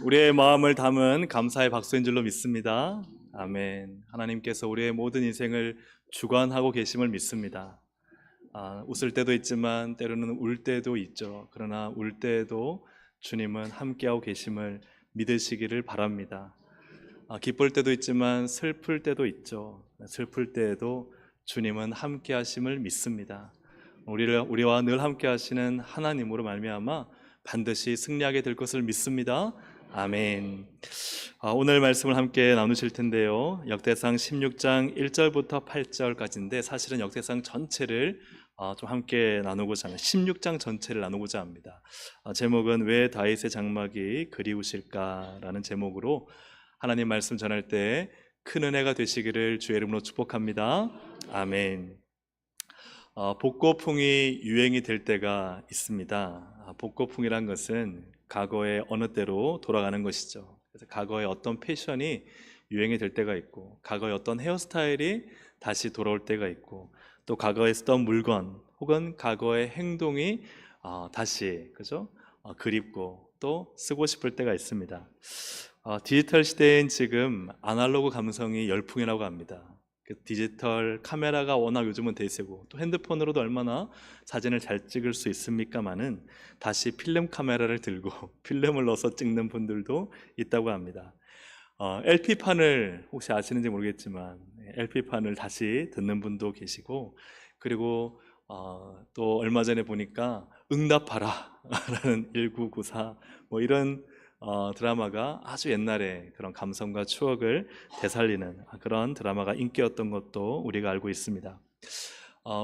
우리의 마음을 담은 감사의 박수인 줄로 믿습니다. 아멘. 하나님께서 우리의 모든 인생을 주관하고 계심을 믿습니다. 웃을 때도 있지만 때로는 울 때도 있죠. 그러나 울 때에도 주님은 함께하고 계심을 믿으시기를 바랍니다. 기쁠 때도 있지만 슬플 때도 있죠. 슬플 때에도 주님은 함께하심을 믿습니다. 우리와 늘 함께하시는 하나님으로 말미암아 반드시 승리하게 될 것을 믿습니다. 아멘. 오늘 말씀을 함께 나누실 텐데요, 역대상 16장 1절부터 8절까지인데 사실은 역대상 전체를 좀 함께 나누고자 합니다. 16장 전체를 나누고자 합니다. 제목은 왜 다윗의 장막이 그리우실까라는 제목으로 하나님 말씀 전할 때 큰 은혜가 되시기를 주의 이름으로 축복합니다. 아멘. 복고풍이 유행이 될 때가 있습니다. 복고풍이란 것은 과거의 어느 때로 돌아가는 것이죠. 그래서 과거의 어떤 패션이 유행이 될 때가 있고, 과거의 어떤 헤어스타일이 다시 돌아올 때가 있고, 또 과거에 쓰던 물건 혹은 과거의 행동이 다시 그립고 또 쓰고 싶을 때가 있습니다. 디지털 시대인 지금 아날로그 감성이 열풍이라고 합니다. 디지털 카메라가 워낙 요즘은 대세고, 또 핸드폰으로도 얼마나 사진을 잘 찍을 수 있습니까마는 다시 필름 카메라를 들고 필름을 넣어서 찍는 분들도 있다고 합니다. LP판을 혹시 아시는지 모르겠지만 LP판을 다시 듣는 분도 계시고, 그리고 또 얼마 전에 보니까 응답하라 라는 1994 이런 드라마가 아주 옛날에 그런 감성과 추억을 되살리는 그런 드라마가 인기였던 것도 우리가 알고 있습니다.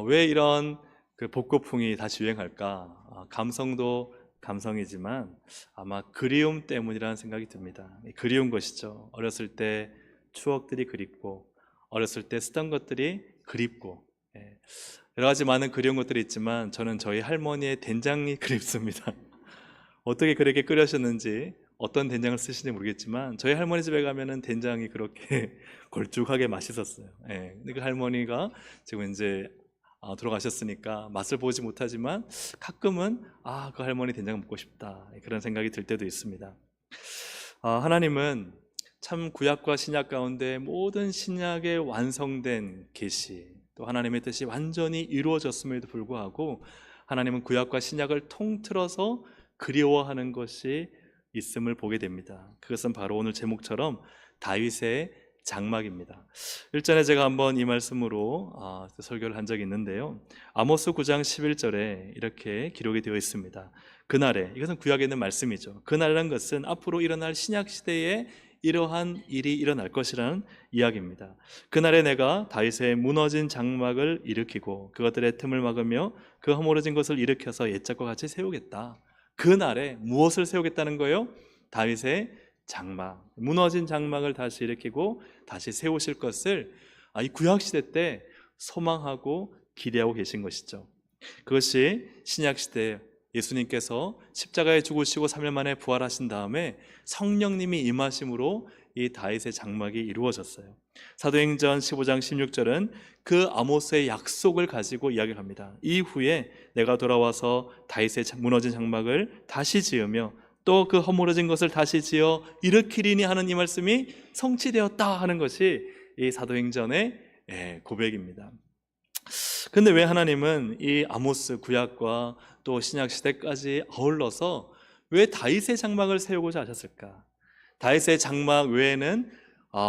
왜 이런 복고풍이 다시 유행할까? 감성도 감성이지만 아마 그리움 때문이라는 생각이 듭니다. 그리운 것이죠. 어렸을 때 추억들이 그립고, 어렸을 때 쓰던 것들이 그립고, 여러 가지 많은 그리운 것들이 있지만 저는 저희 할머니의 된장이 그립습니다. 어떻게 그렇게 끓여셨는지, 어떤 된장을 쓰시는지 모르겠지만 저희 할머니 집에 가면은 된장이 그렇게 걸쭉하게 맛있었어요. 근데 그 할머니가 지금 이제 돌아가셨으니까 맛을 보지 못하지만 가끔은 그 할머니 된장 먹고 싶다, 그런 생각이 들 때도 있습니다. 하나님은 참 구약과 신약 가운데 모든 신약의 완성된 계시, 또 하나님의 뜻이 완전히 이루어졌음에도 불구하고 하나님은 구약과 신약을 통틀어서 그리워하는 것이 있음을 보게 됩니다. 그것은 바로 오늘 제목처럼 다윗의 장막입니다. 일전에 제가 한번 이 말씀으로 설교를 한 적이 있는데요, 아모스 9장 11절에 이렇게 기록이 되어 있습니다. 그날에, 이것은 구약에 있는 말씀이죠. 그날이라는 것은 앞으로 일어날 신약 시대에 이러한 일이 일어날 것이라는 이야기입니다. 그날에 내가 다윗의 무너진 장막을 일으키고 그것들의 틈을 막으며 그 허물어진 것을 일으켜서 옛적과 같이 세우겠다. 그날에 무엇을 세우겠다는 거예요? 다윗의 장막, 무너진 장막을 다시 일으키고 다시 세우실 것을 이 구약시대 때 소망하고 기대하고 계신 것이죠. 그것이 신약시대 예수님께서 십자가에 죽으시고 3일 만에 부활하신 다음에 성령님이 임하심으로 이 다윗의 장막이 이루어졌어요. 사도행전 15장 16절은 그 아모스의 약속을 가지고 이야기를 합니다. 이후에 내가 돌아와서 다윗의 무너진 장막을 다시 지으며 또 그 허물어진 것을 다시 지어 일으키리니 하는 이 말씀이 성취되었다 하는 것이 이 사도행전의 고백입니다. 근데 왜 하나님은 이 아모스 구약과 또 신약 시대까지 아울러서 왜 다윗의 장막을 세우고자 하셨을까? 다윗의 장막 외에는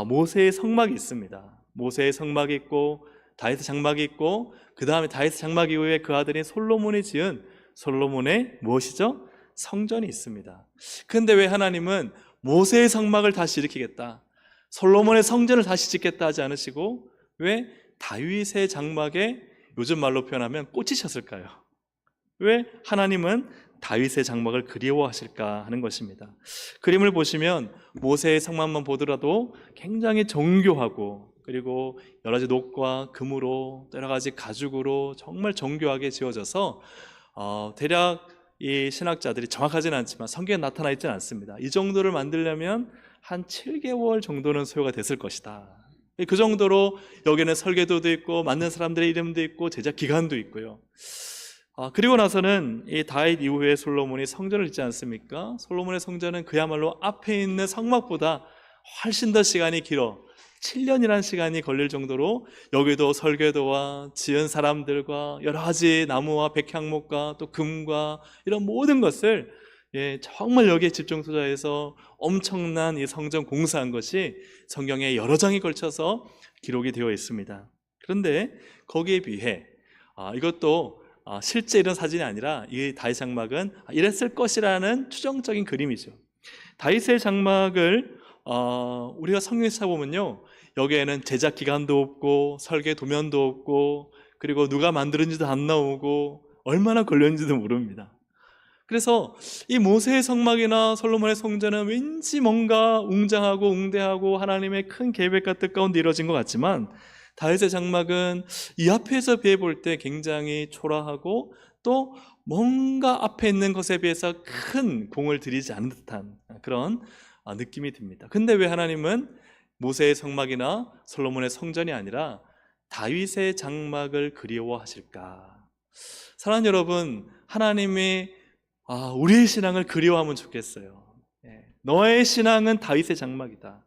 모세의 성막이 있습니다. 모세의 성막이 있고 다윗의 장막이 있고, 그 다음에 다윗의 장막 이후에 그 아들인 솔로몬이 지은 솔로몬의 무엇이죠? 성전이 있습니다. 근데 왜 하나님은 모세의 성막을 다시 일으키겠다, 솔로몬의 성전을 다시 짓겠다 하지 않으시고 왜 다윗의 장막에 요즘 말로 표현하면 꽂히셨을까요? 왜 하나님은 다윗의 장막을 그리워하실까 하는 것입니다. 그림을 보시면 모세의 성막만 보더라도 굉장히 정교하고, 그리고 여러 가지 녹과 금으로 여러 가지 가죽으로 정말 정교하게 지어져서 대략 이 신학자들이 정확하지는 않지만 성경에 나타나 있지는 않습니다. 이 정도를 만들려면 한 7개월 정도는 소요가 됐을 것이다. 그 정도로 여기는 설계도도 있고 만든 사람들의 이름도 있고 제작 기간도 있고요. 그리고 나서는 이 다윗 이후에 솔로몬이 성전을 짓지 않습니까? 솔로몬의 성전은 그야말로 앞에 있는 성막보다 훨씬 더 시간이 길어 7년이라는 시간이 걸릴 정도로 여기도 설계도와 지은 사람들과 여러 가지 나무와 백향목과 또 금과 이런 모든 것을 정말 여기에 집중 투자해서 엄청난 이 성전 공사한 것이 성경에 여러 장에 걸쳐서 기록이 되어 있습니다. 그런데 거기에 비해 이것도 실제 이런 사진이 아니라 이 다윗 장막은 이랬을 것이라는 추정적인 그림이죠. 다윗의 장막을 우리가 성경에서 찾아보면요, 여기에는 제작 기간도 없고 설계 도면도 없고 그리고 누가 만들었는지도 안 나오고 얼마나 걸렸는지도 모릅니다. 그래서 이 모세의 성막이나 솔로몬의 성전은 왠지 뭔가 웅장하고 웅대하고 하나님의 큰 계획과 뜻 가운데 이루어진 것 같지만, 다윗의 장막은 이 앞에서 비해 볼 때 굉장히 초라하고 또 뭔가 앞에 있는 것에 비해서 큰 공을 들이지 않은 듯한 그런 느낌이 듭니다. 근데 왜 하나님은 모세의 성막이나 솔로몬의 성전이 아니라 다윗의 장막을 그리워하실까? 사랑하는 여러분, 하나님이 우리의 신앙을 그리워하면 좋겠어요. 너의 신앙은 다윗의 장막이다.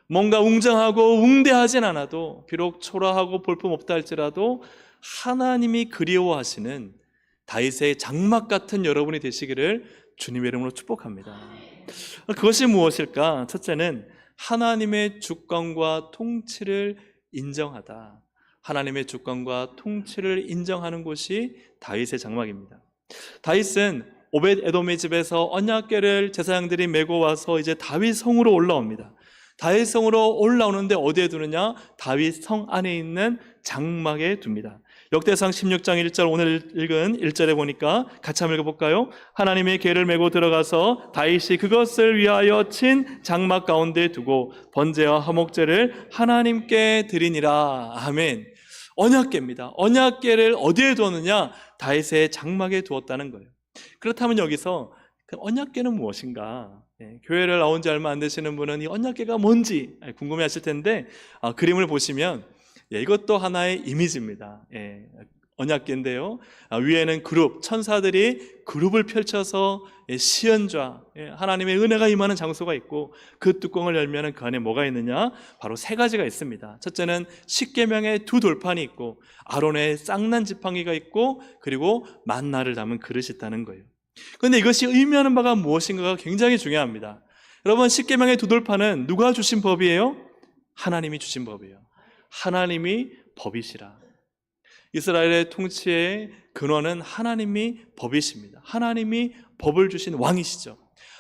뭔가 웅장하고 웅대하진 않아도, 비록 초라하고 볼품없다 할지라도 하나님이 그리워하시는 다윗의 장막 같은 여러분이 되시기를 주님의 이름으로 축복합니다. 그것이 무엇일까? 첫째는 하나님의 주권과 통치를 인정하다. 하나님의 주권과 통치를 인정하는 곳이 다윗의 장막입니다. 다윗은 오벳 에돔의 집에서 언약궤를 제사장들이 메고 와서 이제 다윗 성으로 올라옵니다. 다윗 성으로 올라오는데 어디에 두느냐? 다윗 성 안에 있는 장막에 둡니다. 역대상 16장 1절, 오늘 읽은 1절에 보니까 같이 한번 읽어볼까요? 하나님의 궤를 메고 들어가서 다윗이 그것을 위하여 친 장막 가운데 두고 번제와 화목제를 하나님께 드리니라. 아멘. 언약궤입니다. 언약궤를 어디에 두었느냐? 다윗의 장막에 두었다는 거예요. 그렇다면 여기서 그 언약궤는 무엇인가? 교회를 나온 지 얼마 안 되시는 분은 이 언약궤가 뭔지 궁금해 하실 텐데, 그림을 보시면 이것도 하나의 이미지입니다. 언약궤인데요, 위에는 그룹, 천사들이 그룹을 펼쳐서 시연좌, 하나님의 은혜가 임하는 장소가 있고, 그 뚜껑을 열면 그 안에 뭐가 있느냐? 바로 세 가지가 있습니다. 첫째는 십계명의 두 돌판이 있고, 아론의 쌍난 지팡이가 있고, 그리고 만나를 담은 그릇이 있다는 거예요. 그런데 이것이 의미하는 바가 무엇인가가 굉장히 중요합니다. 여러분, 십계명의 두 돌판은 누가 주신 법이에요? 하나님이 주신 법이에요. 하나님이 법이시라. 이스라엘의 통치의 근원은 하나님이 법이십니다. 하나님이 법을 주신 왕이시죠.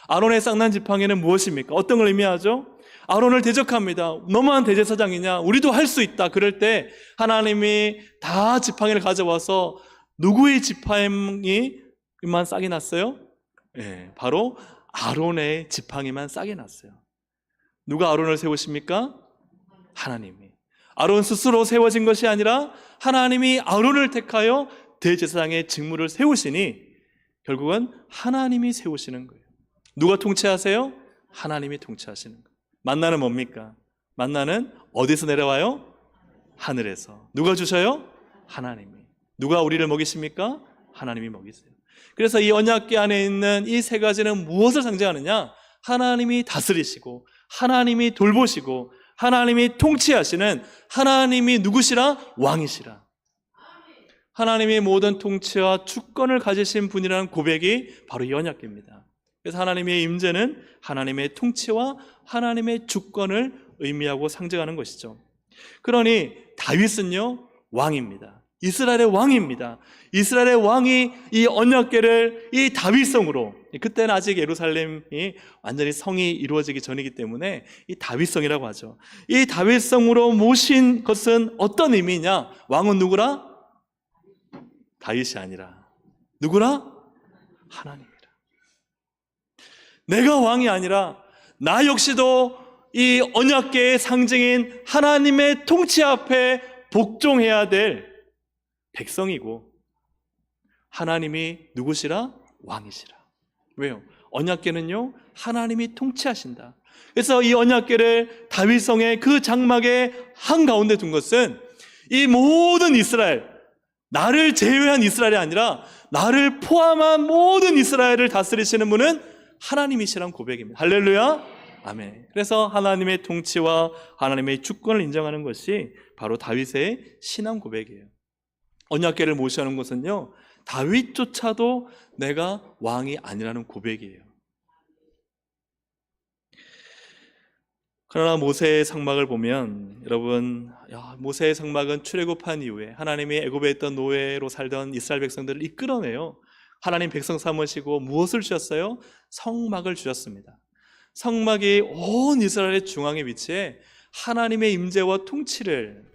아론의 쌍난 지팡이는 무엇입니까? 어떤 걸 의미하죠? 아론을 대적합니다. 너무한 대제사장이냐? 우리도 할 수 있다. 그럴 때 하나님이 다 지팡이를 가져와서 누구의 지팡이만 싹이 났어요? 바로 아론의 지팡이만 싹이 났어요. 누가 아론을 세우십니까? 하나님이. 아론 스스로 세워진 것이 아니라 하나님이 아론을 택하여 대제사장의 직무를 세우시니 결국은 하나님이 세우시는 거예요. 누가 통치하세요? 하나님이 통치하시는 거예요. 만나는 뭡니까? 만나는 어디서 내려와요? 하늘에서. 누가 주셔요? 하나님이. 누가 우리를 먹이십니까? 하나님이 먹이세요. 그래서 이 언약궤 안에 있는 이 세 가지는 무엇을 상징하느냐? 하나님이 다스리시고, 하나님이 돌보시고, 하나님이 통치하시는, 하나님이 누구시라? 왕이시라. 하나님이 모든 통치와 주권을 가지신 분이라는 고백이 바로 이 언약궤입니다. 그래서 하나님의 임재는 하나님의 통치와 하나님의 주권을 의미하고 상징하는 것이죠. 그러니 다윗은요, 왕입니다. 이스라엘의 왕입니다. 이스라엘의 왕이 이 언약궤를 이 다윗성으로, 그때는 아직 예루살렘이 완전히 성이 이루어지기 전이기 때문에 이 다윗성이라고 하죠. 이 다윗성으로 모신 것은 어떤 의미냐? 왕은 누구라? 다윗이 아니라 누구라? 하나님이라. 내가 왕이 아니라 나 역시도 이 언약궤의 상징인 하나님의 통치 앞에 복종해야 될 백성이고, 하나님이 누구시라? 왕이시라. 왜요? 언약궤는요, 하나님이 통치하신다. 그래서 이 언약궤를 다윗성의 그 장막의 한가운데 둔 것은 이 모든 이스라엘, 나를 제외한 이스라엘이 아니라 나를 포함한 모든 이스라엘을 다스리시는 분은 하나님이시란 고백입니다. 할렐루야, 아멘. 그래서 하나님의 통치와 하나님의 주권을 인정하는 것이 바로 다윗의 신앙 고백이에요. 언약궤를 모시는 것은요, 다윗조차도 내가 왕이 아니라는 고백이에요. 그러나 모세의 상막을 보면 여러분, 모세의 상막은 출애굽한 이후에 하나님이 애굽에 있던 노예로 살던 이스라엘 백성들을 이끌어내요. 하나님 백성 삼으시고 무엇을 주셨어요? 성막을 주셨습니다. 성막이 온 이스라엘의 중앙에 위치해 하나님의 임재와 통치를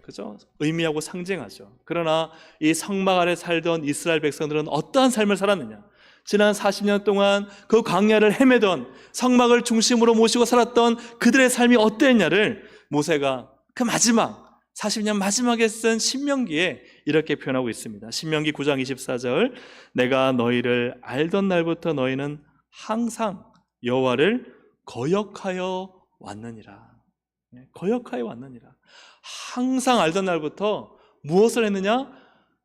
의미하고 상징하죠. 그러나 이 성막 아래 살던 이스라엘 백성들은 어떠한 삶을 살았느냐? 지난 40년 동안 그 광야를 헤매던, 성막을 중심으로 모시고 살았던 그들의 삶이 어땠냐를 모세가 그 마지막 40년 마지막에 쓴 신명기에 이렇게 표현하고 있습니다. 신명기 9장 24절, 내가 너희를 알던 날부터 너희는 항상 여호와를 거역하여 왔느니라. 거역하여 왔느니라. 항상 알던 날부터 무엇을 했느냐?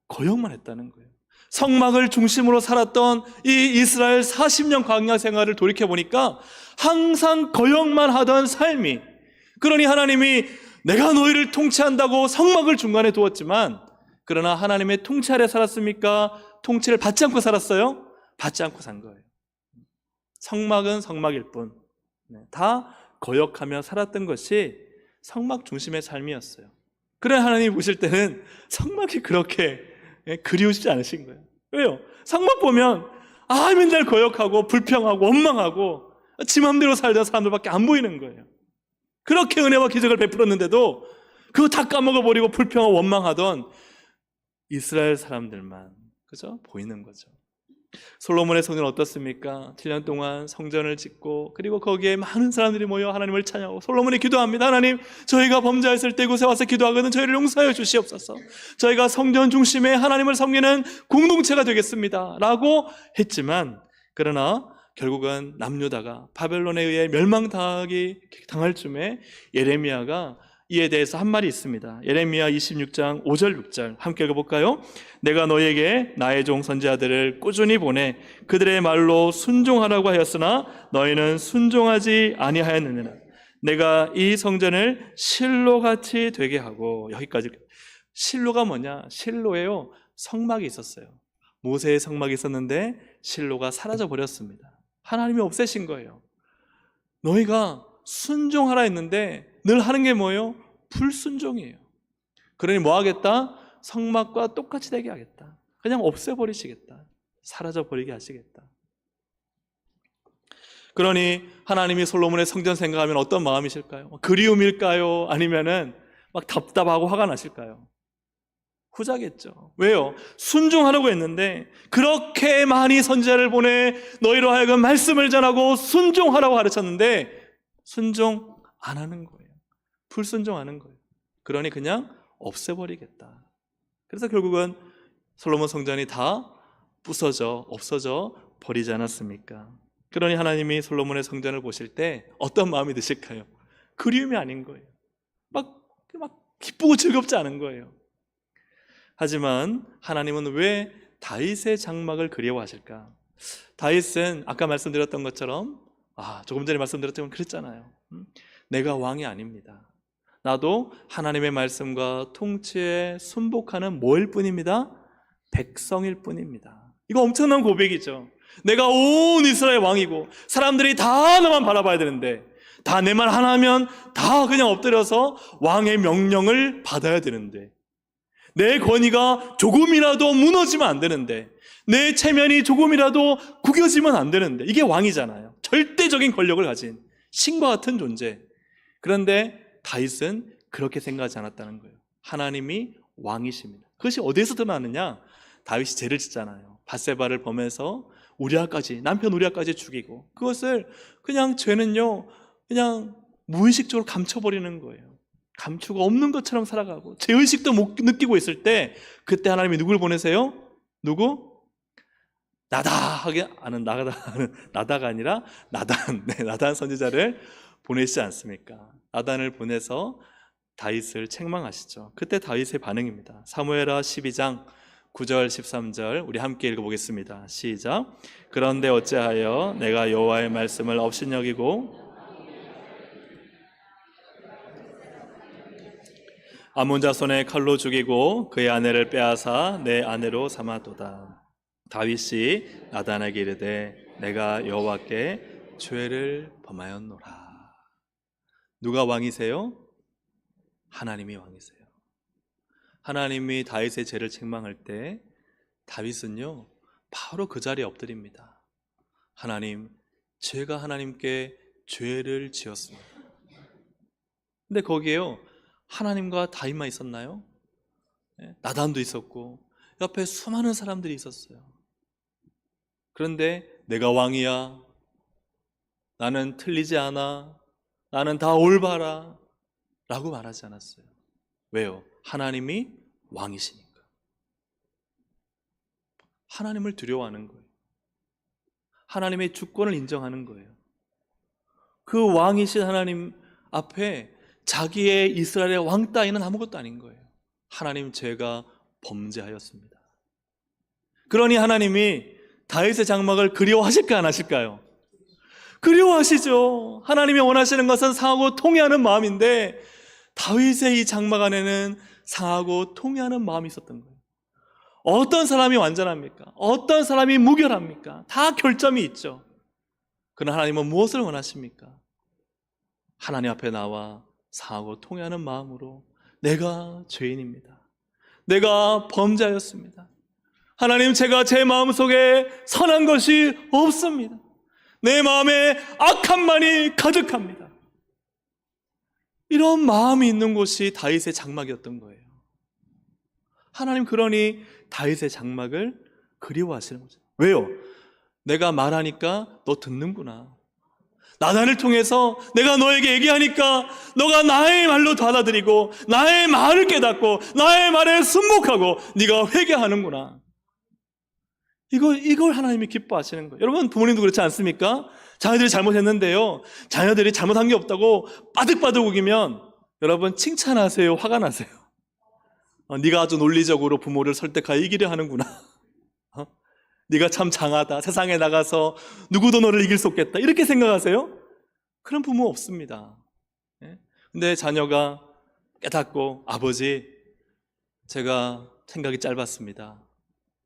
거역만 했다는 거예요. 성막을 중심으로 살았던 이 이스라엘 40년 광야 생활을 돌이켜보니까 항상 거역만 하던 삶이, 그러니 하나님이 내가 너희를 통치한다고 성막을 중간에 두었지만, 그러나 하나님의 통치 아래 살았습니까? 통치를 받지 않고 살았어요? 받지 않고 산 거예요. 성막은 성막일 뿐, 다 거역하며 살았던 것이 성막 중심의 삶이었어요. 그래 하나님이 보실 때는 성막이 그렇게 그리우시지 않으신 거예요. 왜요? 성막 보면 맨날 거역하고 불평하고 원망하고 지 맘대로 살던 사람들밖에 안 보이는 거예요. 그렇게 은혜와 기적을 베풀었는데도 그거 다 까먹어버리고 불평하고 원망하던 이스라엘 사람들만 보이는 거죠. 솔로몬의 성전은 어떻습니까? 7년 동안 성전을 짓고, 그리고 거기에 많은 사람들이 모여 하나님을 찬양하고 솔로몬이 기도합니다. 하나님, 저희가 범죄했을 때 이곳에 와서 기도하거든 저희를 용서하여 주시옵소서. 저희가 성전 중심에 하나님을 섬기는 공동체가 되겠습니다 라고 했지만, 그러나 결국은 남유다가 바벨론에 의해 멸망당할 쯤에 예레미야가 이에 대해서 한 말이 있습니다. 예레미야 26장 5절 6절 함께 읽어볼까요? 내가 너희에게 나의 종 선지자들을 꾸준히 보내 그들의 말로 순종하라고 하였으나 너희는 순종하지 아니하였느니라. 내가 이 성전을 실로같이 되게 하고. 여기까지. 실로가 뭐냐? 실로에요, 성막이 있었어요. 모세의 성막이 있었는데 실로가 사라져 버렸습니다. 하나님이 없애신 거예요. 너희가 순종하라 했는데 늘 하는 게 뭐예요? 불순종이에요. 그러니 뭐 하겠다? 성막과 똑같이 되게 하겠다. 그냥 없애버리시겠다. 사라져버리게 하시겠다. 그러니 하나님이 솔로몬의 성전 생각하면 어떤 마음이실까요? 그리움일까요? 아니면은 막 답답하고 화가 나실까요? 후자겠죠. 왜요? 순종하라고 했는데 그렇게 많이 선지자를 보내 너희로 하여금 말씀을 전하고 순종하라고 가르쳤는데 순종 안 하는 거예요. 불순종하는 거예요. 그러니 그냥 없애버리겠다. 그래서 결국은 솔로몬 성전이 다 부서져 없어져 버리지 않았습니까? 그러니 하나님이 솔로몬의 성전을 보실 때 어떤 마음이 드실까요? 그리움이 아닌 거예요. 막 기쁘고 즐겁지 않은 거예요. 하지만 하나님은 왜 다윗의 장막을 그리워하실까? 다윗은 아까 말씀드렸던 것처럼 조금 전에 말씀드렸지만 그랬잖아요. 내가 왕이 아닙니다. 나도 하나님의 말씀과 통치에 순복하는 뭐일 뿐입니다? 백성일 뿐입니다. 이거 엄청난 고백이죠. 내가 온 이스라엘 왕이고 사람들이 다 나만 바라봐야 되는데, 다 내 말 하나 하면 다 그냥 엎드려서 왕의 명령을 받아야 되는데, 내 권위가 조금이라도 무너지면 안 되는데, 내 체면이 조금이라도 구겨지면 안 되는데, 이게 왕이잖아요. 절대적인 권력을 가진 신과 같은 존재. 그런데 다윗은 그렇게 생각하지 않았다는 거예요. 하나님이 왕이십니다. 그것이 어디에서 드러나느냐? 다윗이 죄를 짓잖아요. 밧세바를 범해서 남편 우리아까지 죽이고, 그것을 그냥 죄는요 그냥 무의식적으로 감춰버리는 거예요. 감추고 없는 것처럼 살아가고 죄의식도 못 느끼고 있을 때, 그때 하나님이 누굴 보내세요? 누구? 나다가 아니라 나단 선지자를 보내시지 않습니까? 나단을 보내서 다윗을 책망하시죠. 그때 다윗의 반응입니다. 사무엘하 12장 9절 13절 우리 함께 읽어보겠습니다. 시작. 그런데 어찌하여 내가 여호와의 말씀을 업신여기고 아몬 자손의 칼로 죽이고 그의 아내를 빼앗아 내 아내로 삼았도다. 다윗이 나단에게 이르되 내가 여호와께 죄를 범하였노라. 누가 왕이세요? 하나님이 왕이세요. 하나님이 다윗의 죄를 책망할 때 다윗은요 바로 그 자리에 엎드립니다. 하나님, 제가 하나님께 죄를 지었습니다. 근데 거기에요 하나님과 다윗만 있었나요? 나단도 있었고 옆에 수많은 사람들이 있었어요. 그런데 내가 왕이야, 나는 틀리지 않아, 나는 다 올바라 라고 말하지 않았어요. 왜요? 하나님이 왕이시니까. 하나님을 두려워하는 거예요. 하나님의 주권을 인정하는 거예요. 그 왕이신 하나님 앞에 자기의 이스라엘의 왕 따위는 아무것도 아닌 거예요. 하나님, 제가 범죄하였습니다. 그러니 하나님이 다윗의 장막을 그리워하실까 안 하실까요? 그리워하시죠. 하나님이 원하시는 것은 상하고 통회하는 마음인데 다윗의 이 장막 안에는 상하고 통회하는 마음이 있었던 거예요. 어떤 사람이 완전합니까? 어떤 사람이 무결합니까? 다 결점이 있죠. 그러나 하나님은 무엇을 원하십니까? 하나님 앞에 나와 상하고 통회하는 마음으로 내가 죄인입니다, 내가 범죄하였습니다, 하나님, 제가 제 마음속에 선한 것이 없습니다, 내 마음에 악함만이 가득합니다, 이런 마음이 있는 곳이 다윗의 장막이었던 거예요. 하나님 그러니 다윗의 장막을 그리워하시는 거죠. 왜요? 내가 말하니까 너 듣는구나. 나단을 통해서 내가 너에게 얘기하니까 너가 나의 말로 받아들이고 나의 말을 깨닫고 나의 말에 순복하고 네가 회개하는구나. 이걸 하나님이 기뻐하시는 거예요. 여러분, 부모님도 그렇지 않습니까? 자녀들이 잘못했는데요, 자녀들이 잘못한 게 없다고 빠득빠득 우기면 여러분 칭찬하세요, 화가 나세요? 네가 아주 논리적으로 부모를 설득하여 이기려 하는구나. 네가 참 장하다, 세상에 나가서 누구도 너를 이길 수 없겠다, 이렇게 생각하세요? 그런 부모 없습니다. 근데 자녀가 깨닫고 아버지, 제가 생각이 짧았습니다,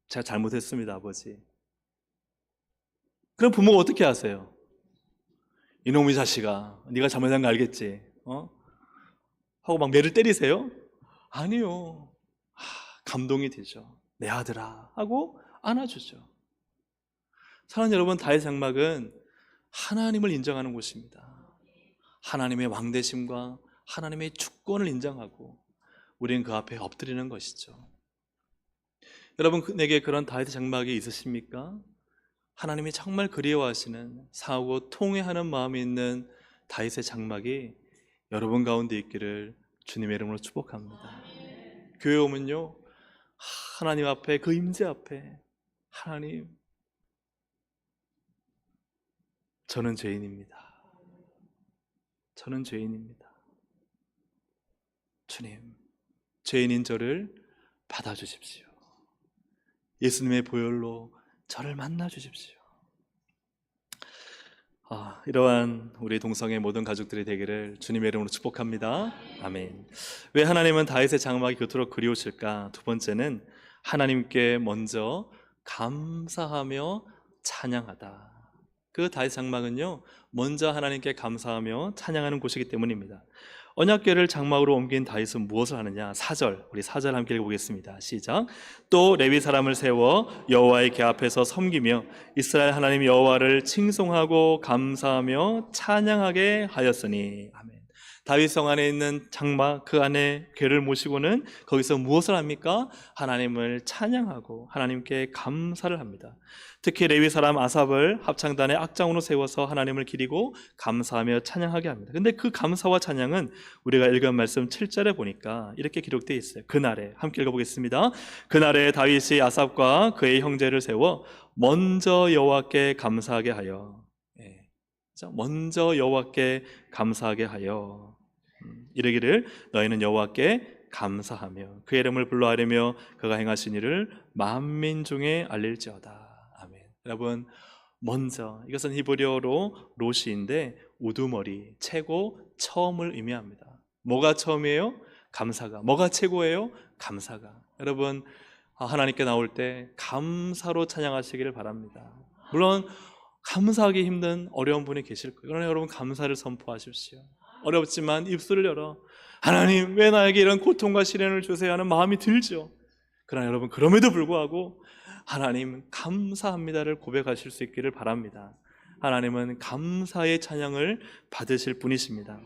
제가 잘못했습니다 아버지. 그럼 부모가 어떻게 하세요? 이놈의 자식아, 네가 잘못한 거 알겠지? 하고 막 매를 때리세요? 아니요. 감동이 되죠. 내 아들아 하고 안아주죠. 사랑하는 여러분, 다윗의 장막은 하나님을 인정하는 곳입니다. 하나님의 왕대심과 하나님의 주권을 인정하고 우리는 그 앞에 엎드리는 것이죠. 여러분, 내게 그런 다윗의 장막이 있으십니까? 하나님이 정말 그리워하시는, 사하고 통회하는 마음이 있는 다윗의 장막이 여러분 가운데 있기를 주님의 이름으로 축복합니다. 교회 오면요, 하나님 앞에, 그 임재 앞에, 하나님, 저는 죄인입니다. 저는 죄인입니다. 주님, 죄인인 저를 받아주십시오. 예수님의 보혈로 저를 만나 주십시오. 이러한 우리 동성의 모든 가족들이 되기를 주님의 이름으로 축복합니다. 아멘. 왜 하나님은 다윗의 장막이 그토록 그리우실까? 두 번째는 하나님께 먼저 감사하며 찬양하다. 그 다윗 장막은요, 먼저 하나님께 감사하며 찬양하는 곳이기 때문입니다. 언약궤를 장막으로 옮긴 다윗은 무엇을 하느냐? 4절, 우리 4절 함께 읽어보겠습니다. 시작. 또 레위 사람을 세워 여호와의 궤 앞에서 섬기며 이스라엘 하나님 여호와를 칭송하고 감사하며 찬양하게 하였으니. 아멘. 다윗 성 안에 있는 장막, 그 안에 궤를 모시고는 거기서 무엇을 합니까? 하나님을 찬양하고 하나님께 감사를 합니다. 특히 레위 사람 아삽을 합창단의 악장으로 세워서 하나님을 기리고 감사하며 찬양하게 합니다. 근데 그 감사와 찬양은 우리가 읽은 말씀 7절에 보니까 이렇게 기록되어 있어요. 그날에, 함께 읽어보겠습니다. 그날에 다윗이 아삽과 그의 형제를 세워 먼저 여호와께 감사하게 하여, 먼저 여호와께 감사하게 하여 이르기를 너희는 여호와께 감사하며 그의 이름을 불러하려며 그가 행하신 일을 만민 중에 알릴지어다. 아멘. 여러분, 먼저 이것은 히브리어로 로시인데 우두머리, 최고, 처음을 의미합니다. 뭐가 처음이에요? 감사가. 뭐가 최고예요? 감사가. 여러분, 하나님께 나올 때 감사로 찬양하시기를 바랍니다. 물론 감사하기 힘든 어려운 분이 계실 거예요. 그러나 여러분, 감사를 선포하십시오. 어렵지만 입술을 열어 하나님, 왜 나에게 이런 고통과 시련을 주세요 하는 마음이 들죠. 그러나 여러분, 그럼에도 불구하고 하나님 감사합니다를 고백하실 수 있기를 바랍니다. 하나님은 감사의 찬양을 받으실 분이십니다.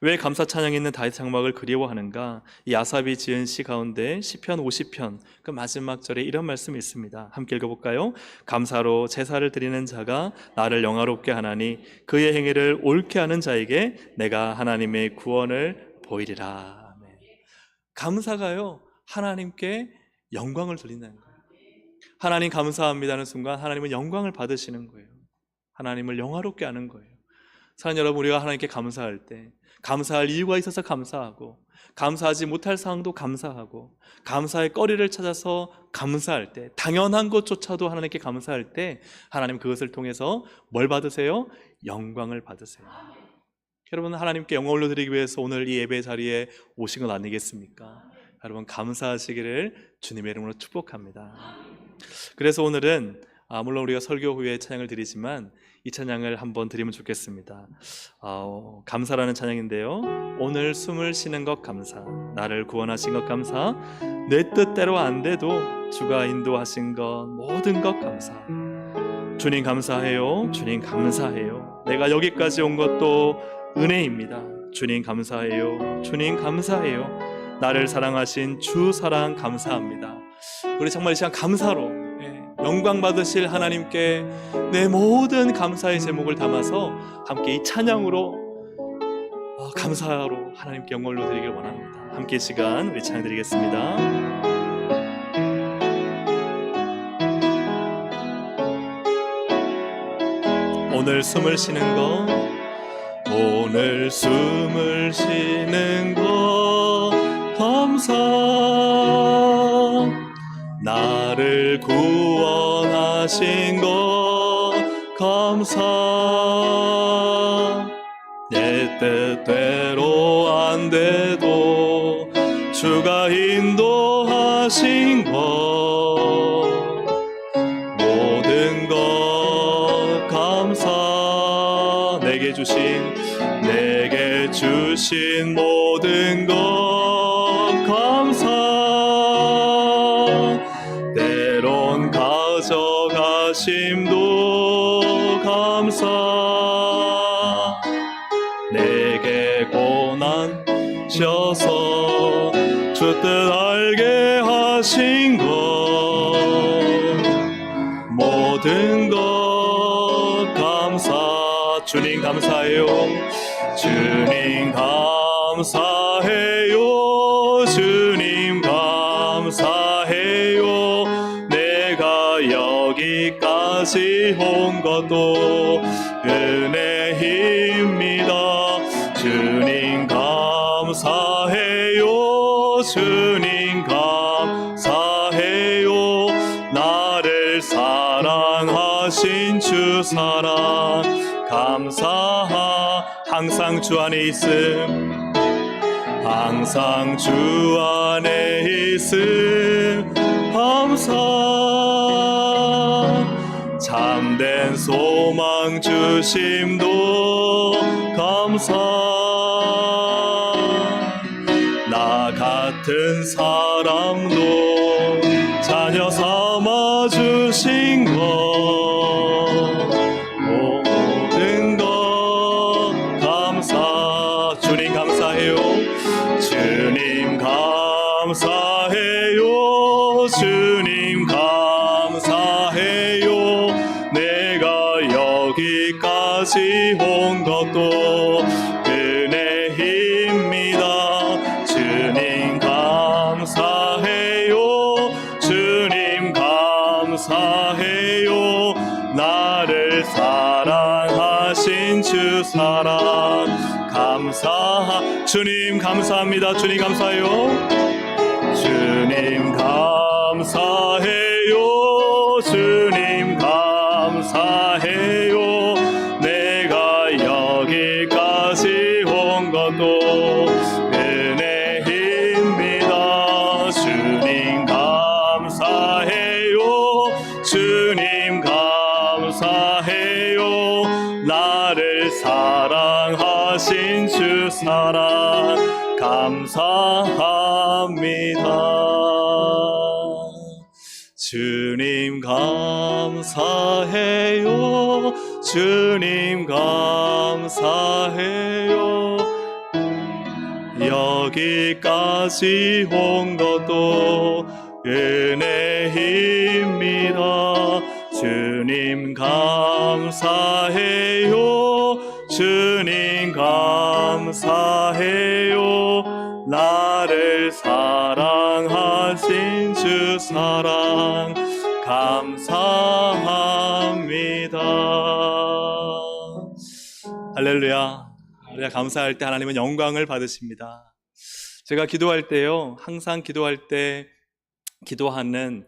왜 감사 찬양이 있는 다윗 장막을 그리워하는가? 이 아삽이 지은 시 가운데 시편 50편 그 마지막 절에 이런 말씀이 있습니다. 함께 읽어볼까요? 감사로 제사를 드리는 자가 나를 영화롭게 하나니 그의 행위를 옳게 하는 자에게 내가 하나님의 구원을 보이리라. 아멘. 감사가요, 하나님께 영광을 돌린다는 거예요. 하나님 감사합니다는 순간 하나님은 영광을 받으시는 거예요. 하나님을 영화롭게 하는 거예요. 사랑하는 여러분, 우리가 하나님께 감사할 때 감사할 이유가 있어서 감사하고, 감사하지 못할 상황도 감사하고, 감사의 거리를 찾아서 감사할 때, 당연한 것조차도 하나님께 감사할 때 하나님 그것을 통해서 뭘 받으세요? 영광을 받으세요. 여러분, 하나님께 영광을 올려드리기 위해서 오늘 이 예배 자리에 오신 것 아니겠습니까? 여러분, 감사하시기를 주님의 이름으로 축복합니다. 그래서 오늘은 물론 우리가 설교 후에 찬양을 드리지만 이 찬양을 한번 드리면 좋겠습니다. 감사라는 찬양인데요, 오늘 숨을 쉬는 것 감사, 나를 구원하신 것 감사, 내 뜻대로 안 돼도 주가 인도하신 것 모든 것 감사. 주님 감사해요. 주님 감사해요. 내가 여기까지 온 것도 은혜입니다. 주님 감사해요. 주님 감사해요. 나를 사랑하신 주 사랑 감사합니다. 우리 정말 이 시간 감사로 영광 받으실 하나님께 내 모든 감사의 제목을 담아서 함께 이 찬양으로 감사로 하나님께 영광을 드리길 원합니다. 함께 이 시간 우리 찬양 드리겠습니다. 오늘 숨을 쉬는 것, 오늘 숨을 쉬는 것 감사, 나를 구원하신 것 감사, 내 뜻대로 안 돼도 주가 인도하신 것 모든 것 감사, 내게 주신 모든 것 감사, 때론 가져가심도 감사, 내게 고난 주셔서 주 뜻 알게 하신 것 모든 것 감사. 주님 감사해요. 주님 감사해요. 주님 감사해요. 내가 여기까지 온 것도 은혜입니다. 주님 감사해요. 주님 감사해요. 나를 사랑하신 주 사랑 감사하. 항상 주 안에 있음, 항상 주 안에 있음 감사. 참된 소망 주심도 감사. 나 같은 사람도 자녀 삼아 주신 것 모든 것 감사. 주님 감사해요. 주님 감사해요. 주님 감사해요. 내가 여기까지 온 것도 은혜입니다. 주님 감사해요. 주님 감사해요. 나를 사랑하신 주 사랑 주님 감사합니다. 주님 감사해요. 주님 감사해요. 주님 감사해요. 내가 여기까지 온 것도 은혜입니다. 주님 감사해요. 주님 감사해요. 나를 사랑하신 주 사랑 감사합니다. 주님 감사해요. 주님 감사해요. 여기까지 온 것도 은혜입니다. 주님 감사해요. 주님 감사해요. 나를 사랑하신 주 사랑 감사합니다. 할렐루야. 우리가 감사할 때 하나님은 영광을 받으십니다. 제가 기도할 때요, 항상 기도할 때 기도하는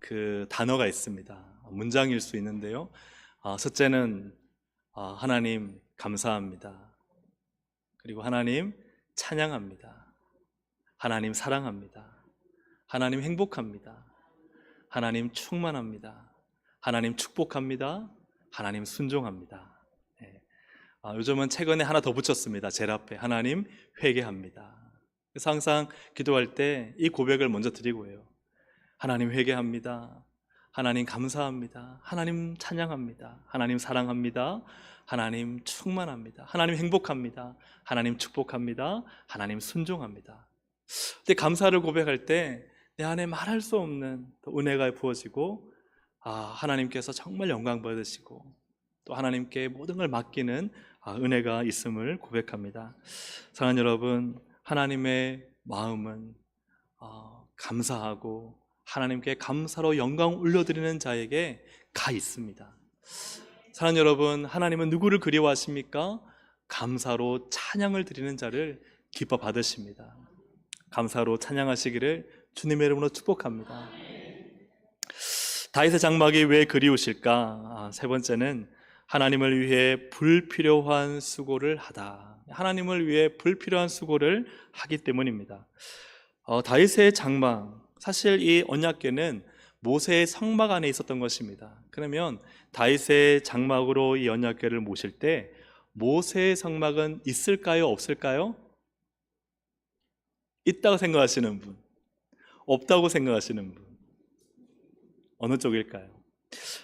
그 단어가 있습니다. 문장일 수 있는데요. 첫째는 하나님 감사합니다. 그리고 하나님 찬양합니다. 하나님 사랑합니다. 하나님 행복합니다. 하나님 충만합니다. 하나님 축복합니다. 하나님 순종합니다. 네. 요즘은 최근에 하나 더 붙였습니다. 제일 앞에 하나님 회개합니다. 그래서 항상 기도할 때 이 고백을 먼저 드리고 해요. 하나님 회개합니다. 하나님 감사합니다. 하나님 찬양합니다. 하나님 사랑합니다. 하나님 충만합니다. 하나님 행복합니다. 하나님 축복합니다. 하나님 순종합니다. 근데 감사를 고백할 때 내 안에 말할 수 없는 은혜가 부어지고, 하나님께서 정말 영광 받으시고 또 하나님께 모든 걸 맡기는 은혜가 있음을 고백합니다. 사랑하는 여러분, 하나님의 마음은 감사하고 하나님께 감사로 영광 올려드리는 자에게 가 있습니다. 사랑하는 여러분, 하나님은 누구를 그리워하십니까? 감사로 찬양을 드리는 자를 기뻐 받으십니다. 감사로 찬양하시기를 주님의 이름으로 축복합니다. 다윗의 장막이 왜 그리우실까? 세 번째는 하나님을 위해 불필요한 수고를 하다. 하나님을 위해 불필요한 수고를 하기 때문입니다. 다윗의 장막, 사실 이 언약궤는 모세의 성막 안에 있었던 것입니다. 그러면 다윗의 장막으로 이 언약궤를 모실 때 모세의 성막은 있을까요? 없을까요? 있다고 생각하시는 분, 없다고 생각하시는 분, 어느 쪽일까요?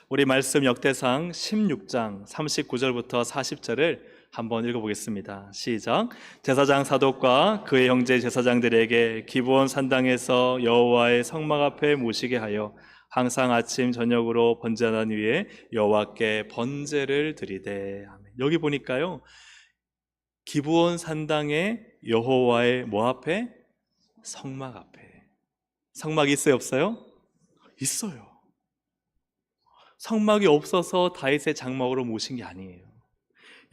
우리 말씀 역대상 16장 39절부터 40절을 한번 읽어보겠습니다. 시작. 제사장 사독과 그의 형제 제사장들에게 기브온 산당에서 여호와의 성막 앞에 모시게 하여 항상 아침 저녁으로 번제단 위에 여호와께 번제를 드리되. 여기 보니까요, 기브온 산당에 여호와의 뭐 앞에? 성막 앞에. 성막이 있어요, 없어요? 있어요. 성막이 없어서 다윗의 장막으로 모신 게 아니에요.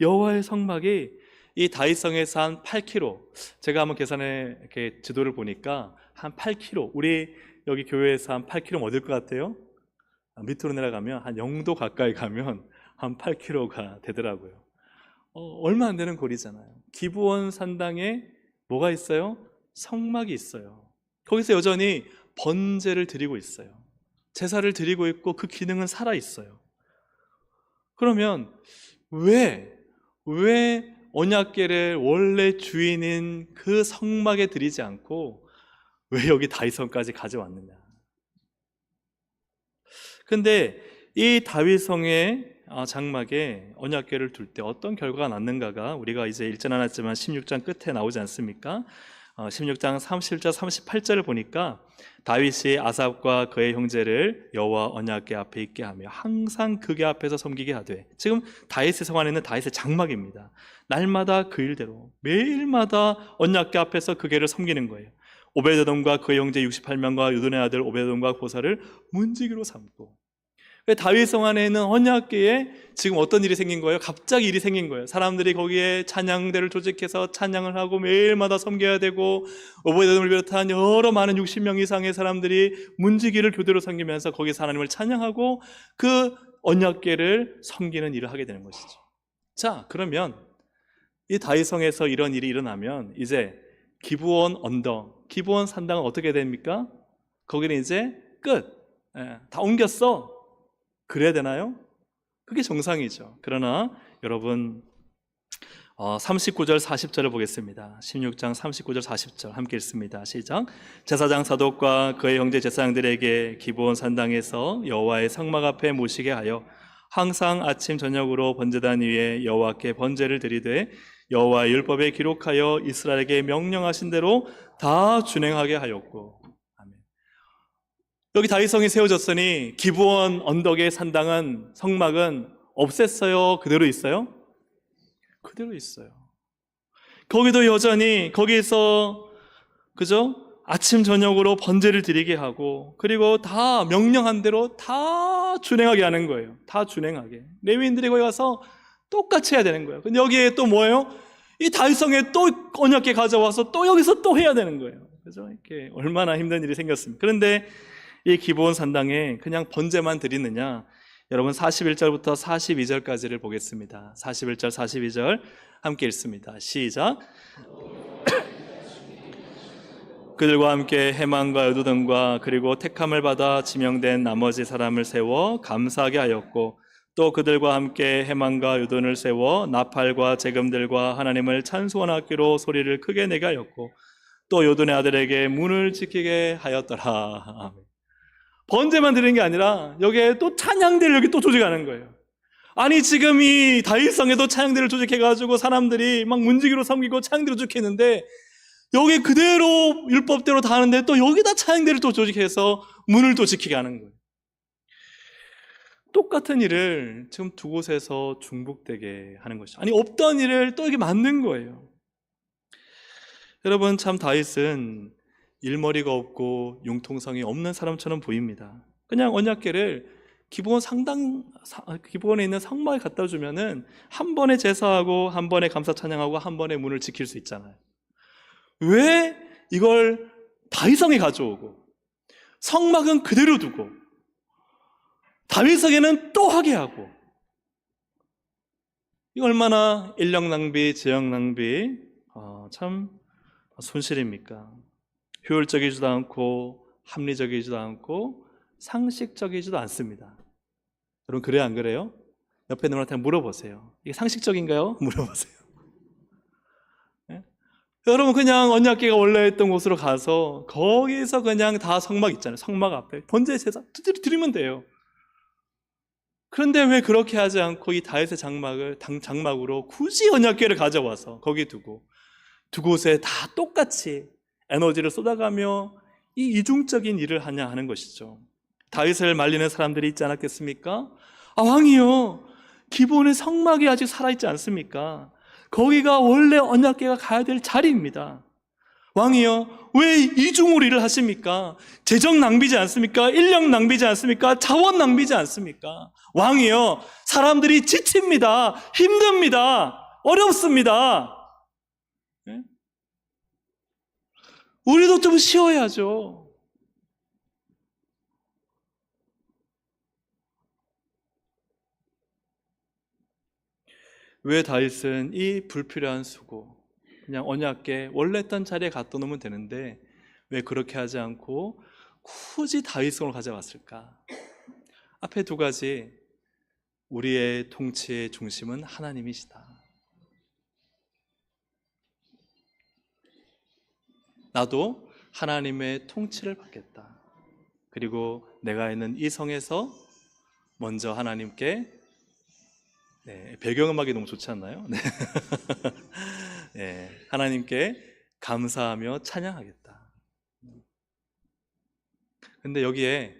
여호와의 성막이 이 다윗성에서 한 8km, 제가 한번 계산해 이렇게 지도를 보니까 한 8km, 우리 여기 교회에서 한 8km 어딜 것 같아요? 밑으로 내려가면 한 영도 가까이 가면 한 8km가 되더라고요. 얼마 안 되는 거리잖아요. 기브온 산당에 뭐가 있어요? 성막이 있어요. 거기서 여전히 번제를 드리고 있어요. 제사를 드리고 있고 그 기능은 살아 있어요. 그러면 왜 언약궤를 원래 주인인 그 성막에 드리지 않고 왜 여기 다윗성까지 가져왔느냐? 근데 이 다윗성의 장막에 언약궤를 둘 때 어떤 결과가 났는가가 우리가 이제 읽지는 않았지만 16장 끝에 나오지 않습니까? 16장 37절 38절을 보니까 다윗이 아삽과 그의 형제를 여호와 언약궤 앞에 있게 하며 항상 그궤 앞에서 섬기게 하되. 지금 다윗의 성 안에 있는 다윗의 장막입니다. 날마다 그 일대로 매일마다 언약궤 앞에서 그 궤를 섬기는 거예요. 오베데돔과 그의 형제 68명과 유둔의 아들 오베데돔과 보사를 문지기로 삼고, 다윗성 안에 있는 언약궤에 지금 어떤 일이 생긴 거예요? 갑자기 일이 생긴 거예요. 사람들이 거기에 찬양대를 조직해서 찬양을 하고 매일마다 섬겨야 되고, 오베데돔을 비롯한 여러 많은 60명 이상의 사람들이 문지기를 교대로 섬기면서 거기서 하나님을 찬양하고 그 언약궤를 섬기는 일을 하게 되는 것이죠. 자, 그러면 이 다윗성에서 이런 일이 일어나면 이제 기브온 언덕, 기브온 산당은 어떻게 됩니까? 거기는 이제 끝. 다 옮겼어. 그래야 되나요? 그게 정상이죠. 그러나 여러분 39절 40절을 보겠습니다. 16장 39절 40절 함께 읽습니다. 시작. 제사장 사독과 그의 형제 제사장들에게 기브온 산당에서 여호와의 성막 앞에 모시게 하여 항상 아침 저녁으로 번제단 위에 여호와께 번제를 드리되 여호와의 율법에 기록하여 이스라엘에게 명령하신 대로 다 준행하게 하였고. 아멘. 여기 다윗성이 세워졌으니 기브온 언덕의 산당은, 성막은 없앴어요? 그대로 있어요? 그대로 있어요. 거기도 여전히 거기서 그죠? 아침 저녁으로 번제를 드리게 하고, 그리고 다 명령한 대로 다 준행하게 하는 거예요. 다 준행하게. 레위인들이 거기 가서 똑같이 해야 되는 거예요. 근데 여기에 또 뭐예요? 이 다윗성에 또 언약궤 가져와서 또 여기서 또 해야 되는 거예요. 그죠? 이렇게 얼마나 힘든 일이 생겼습니까? 그런데 이 기브온 산당에 그냥 번제만 드리느냐? 여러분 41절부터 42절까지를 보겠습니다. 41절 42절 함께 읽습니다. 시작. 그들과 함께 해만과 여두등과 그리고 택함을 받아 지명된 나머지 사람을 세워 감사하게 하였고, 또 그들과 함께 해만과 유둔을 세워 나팔과 재금들과 하나님을 찬송하기로 소리를 크게 내게 하였고, 또 요둔의 아들에게 문을 지키게 하였더라. 번제만 드리는 게 아니라 여기에 또 찬양대를 여기 또 조직하는 거예요. 아니 지금 이 다윗성에도 찬양대를 조직해가지고 사람들이 막 문지기로 섬기고 찬양대를 조직했는데, 여기 그대로 율법대로 다 하는데 또 여기다 찬양대를 또 조직해서 문을 또 지키게 하는 거예요. 똑같은 일을 지금 두 곳에서 중복되게 하는 것이죠. 아니 없던 일을 또 이게 만든 거예요. 여러분 참 다윗은 일머리가 없고 융통성이 없는 사람처럼 보입니다. 그냥 언약궤를 기브온에 있는 성막에 갖다 주면은 한 번에 제사하고 한 번에 감사 찬양하고 한 번에 문을 지킬 수 있잖아요. 왜 이걸 다윗성에 가져오고 성막은 그대로 두고 다윗성에는 또 하게 하고, 이거 얼마나 인력 낭비, 재력 낭비, 참 손실입니까? 효율적이지도 않고 합리적이지도 않고 상식적이지도 않습니다. 여러분 그래요 안 그래요? 옆에 있는 분한테 물어보세요. 이게 상식적인가요? 물어보세요. 네? 여러분 그냥 언약궤가 원래 있던 곳으로 가서 거기서 그냥 다 성막 있잖아요. 성막 앞에 번제 제사 드리면 돼요. 그런데 왜 그렇게 하지 않고 이 다윗의 장막으로 굳이 언약궤를 가져와서 거기 두고 두 곳에 다 똑같이 에너지를 쏟아가며 이 이중적인 일을 하냐 하는 것이죠. 다윗을 말리는 사람들이 있지 않았겠습니까? 왕이요, 기본의 성막이 아직 살아있지 않습니까? 거기가 원래 언약궤가 가야 될 자리입니다. 왕이요, 왜 이중으로 일을 하십니까? 재정 낭비지 않습니까? 인력 낭비지 않습니까? 자원 낭비지 않습니까? 왕이요, 사람들이 지칩니다. 힘듭니다. 어렵습니다. 네? 우리도 좀 쉬어야죠. 왜 다윗은 이 불필요한 수고, 그냥 언약궤 원래 있던 자리에 갖다 놓으면 되는데 왜 그렇게 하지 않고 굳이 다윗성을 가져왔을까? 앞에 두 가지, 우리의 통치의 중심은 하나님이시다. 나도 하나님의 통치를 받겠다. 그리고 내가 있는 이 성에서 먼저 하나님께, 배경음악이 너무 좋지 않나요? 하나님께 감사하며 찬양하겠다. 근데 여기에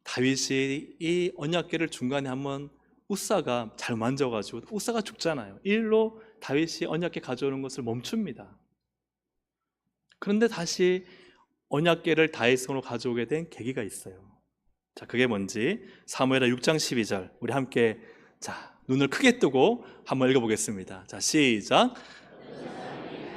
다윗이 이 언약궤를 중간에 한번 우사가 잘 만져가지고 우사가 죽잖아요. 이 일로 다윗이 언약궤 가져오는 것을 멈춥니다. 그런데 다시 언약궤를 다윗성으로 가져오게 된 계기가 있어요. 자, 그게 뭔지 사무엘하 6장 12절 우리 함께 눈을 크게 뜨고 한번 읽어보겠습니다. 자, 시작.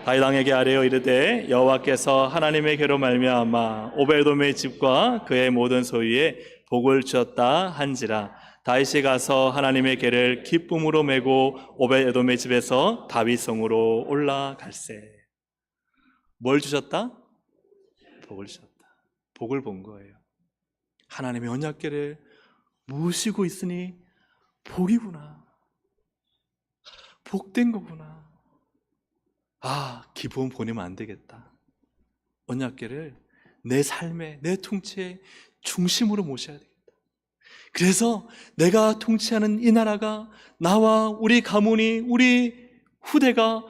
다윗 왕에게 아뢰어 이르되 여호와께서 하나님의 말미암아 오베돔의 집과 그의 모든 소유에 복을 주었다 한지라. 다윗이 가서 하나님의 궤를 기쁨으로 메고 오베돔의 집에서 다윗 성으로 올라갈세. 뭘 주셨다? 복을 주셨다. 복을 본 거예요. 하나님의 언약궤를 모시고 있으니 복이구나. 복된 거구나. 기분 보내면 안 되겠다. 언약궤를 내 삶의, 내 통치의 중심으로 모셔야 되겠다. 그래서 내가 통치하는 이 나라가, 나와 우리 가문이, 우리 후대가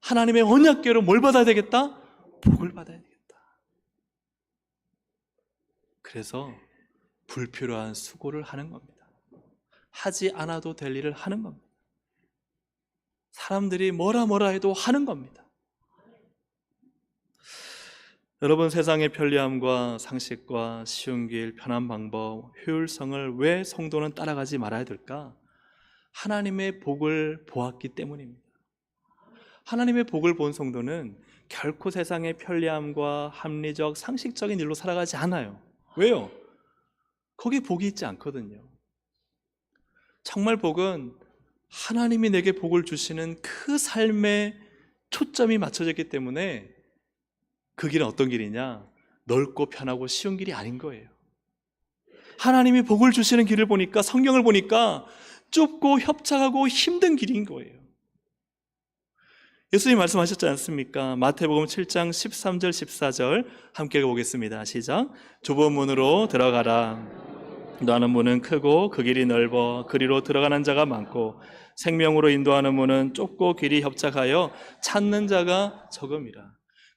하나님의 언약궤로 뭘 받아야 되겠다? 복을 받아야 되겠다. 그래서 불필요한 수고를 하는 겁니다. 하지 않아도 될 일을 하는 겁니다. 사람들이 뭐라 해도 하는 겁니다. 여러분, 세상의 편리함과 상식과 쉬운 길, 편한 방법, 효율성을 왜 성도는 따라가지 말아야 될까? 하나님의 복을 보았기 때문입니다. 하나님의 복을 본 성도는 결코 세상의 편리함과 합리적, 상식적인 일로 살아가지 않아요. 왜요? 거기에 복이 있지 않거든요. 정말 복은 하나님이 내게 복을 주시는 그 삶에 초점이 맞춰져 있기 때문에 그 길은 어떤 길이냐? 넓고 편하고 쉬운 길이 아닌 거예요. 하나님이 복을 주시는 길을 보니까, 성경을 보니까 좁고 협착하고 힘든 길인 거예요. 예수님 말씀하셨지 않습니까? 마태복음 7장 13절 14절 함께 읽어보겠습니다. 시작. 좁은 문으로 들어가라. 너는 문은 크고 그 길이 넓어 그리로 들어가는 자가 많고 생명으로 인도하는 문은 좁고 길이 협착하여 찾는 자가 적음이라.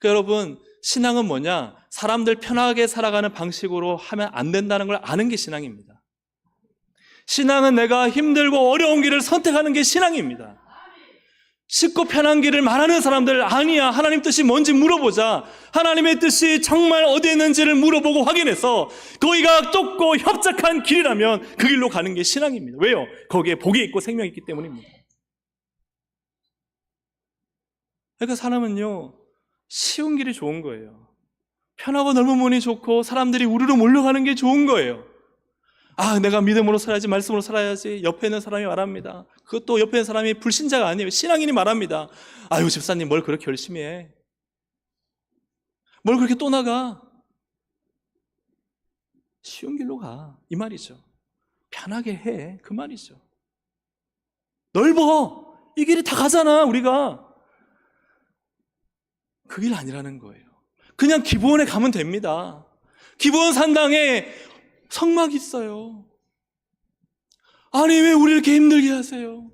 그러니까 여러분, 신앙은 뭐냐? 사람들 편하게 살아가는 방식으로 하면 안 된다는 걸 아는 게 신앙입니다. 신앙은 내가 힘들고 어려운 길을 선택하는 게 신앙입니다. 쉽고 편한 길을 말하는 사람들, 아니야, 하나님 뜻이 뭔지 물어보자. 하나님의 뜻이 정말 어디에 있는지를 물어보고 확인해서 거기가 좁고 협착한 길이라면 그 길로 가는 게 신앙입니다. 왜요? 거기에 복이 있고 생명이 있기 때문입니다. 그러니까 사람은요, 쉬운 길이 좋은 거예요. 편하고 넓은 문이 좋고 사람들이 우르르 몰려가는 게 좋은 거예요. 내가 믿음으로 살아야지, 말씀으로 살아야지. 옆에 있는 사람이 말합니다. 그것도 옆에 있는 사람이 불신자가 아니에요. 신앙인이 말합니다. 아유, 집사님 뭘 그렇게 열심히 해? 뭘 그렇게 또 나가? 쉬운 길로 가, 이 말이죠. 편하게 해, 그 말이죠. 넓어, 이 길이 다 가잖아. 우리가 그 길 아니라는 거예요. 그냥 기브온에 가면 됩니다. 기브온 산당에 성막이 있어요. 아니, 왜 우리 이렇게 힘들게 하세요?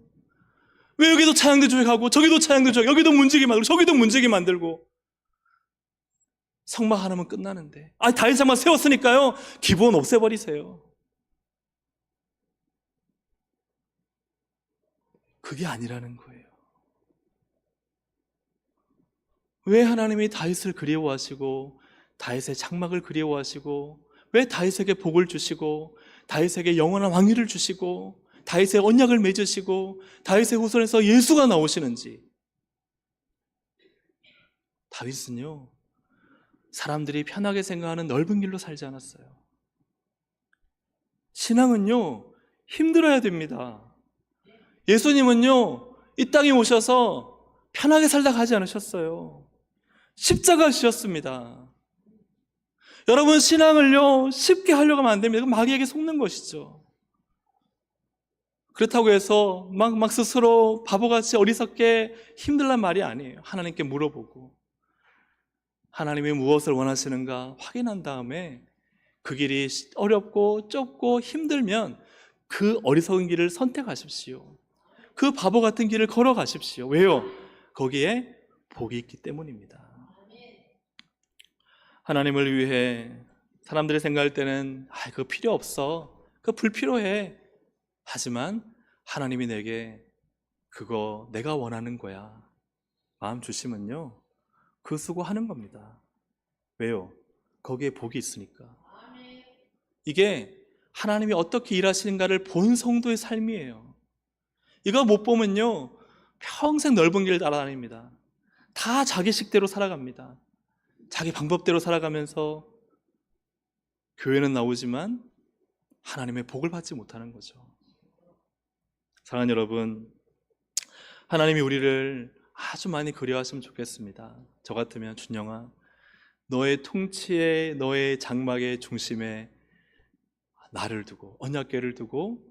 왜 여기도 차양대 조획하고 저기도 차양대 조획, 여기도 문지기 만들고 저기도 문지기 만들고. 성막 하나면 끝나는데. 다윗 성막 세웠으니까요, 기브온 없애버리세요. 그게 아니라는 거예요. 왜 하나님이 다윗을 그리워하시고 다윗의 장막을 그리워하시고 왜 다윗에게 복을 주시고 다윗에게 영원한 왕위를 주시고 다윗의 언약을 맺으시고 다윗의 후손에서 예수가 나오시는지. 다윗은요, 사람들이 편하게 생각하는 넓은 길로 살지 않았어요. 신앙은요, 힘들어야 됩니다. 예수님은요, 이 땅에 오셔서 편하게 살다 가지 않으셨어요. 십자가 지셨습니다. 여러분, 신앙을요, 쉽게 하려고 하면 안 됩니다. 그건 마귀에게 속는 것이죠. 그렇다고 해서 막 스스로 바보같이 어리석게 힘들란 말이 아니에요. 하나님께 물어보고 하나님이 무엇을 원하시는가 확인한 다음에 그 길이 어렵고 좁고 힘들면 그 어리석은 길을 선택하십시오. 그 바보 같은 길을 걸어가십시오. 왜요? 거기에 복이 있기 때문입니다. 하나님을 위해 사람들이 생각할 때는 그거 필요 없어, 그거 불필요해. 하지만 하나님이 내게 그거 내가 원하는 거야 마음 주시면요, 그 수고하는 겁니다. 왜요? 거기에 복이 있으니까. 이게 하나님이 어떻게 일하시는가를 본 성도의 삶이에요. 이거 못 보면요, 평생 넓은 길 따라다닙니다. 다 자기 식대로 살아갑니다. 자기 방법대로 살아가면서 교회는 나오지만 하나님의 복을 받지 못하는 거죠. 사랑하는 여러분, 하나님이 우리를 아주 많이 그리워하시면 좋겠습니다. 저 같으면 준영아, 너의 통치에, 너의 장막의 중심에 나를 두고, 언약궤를 두고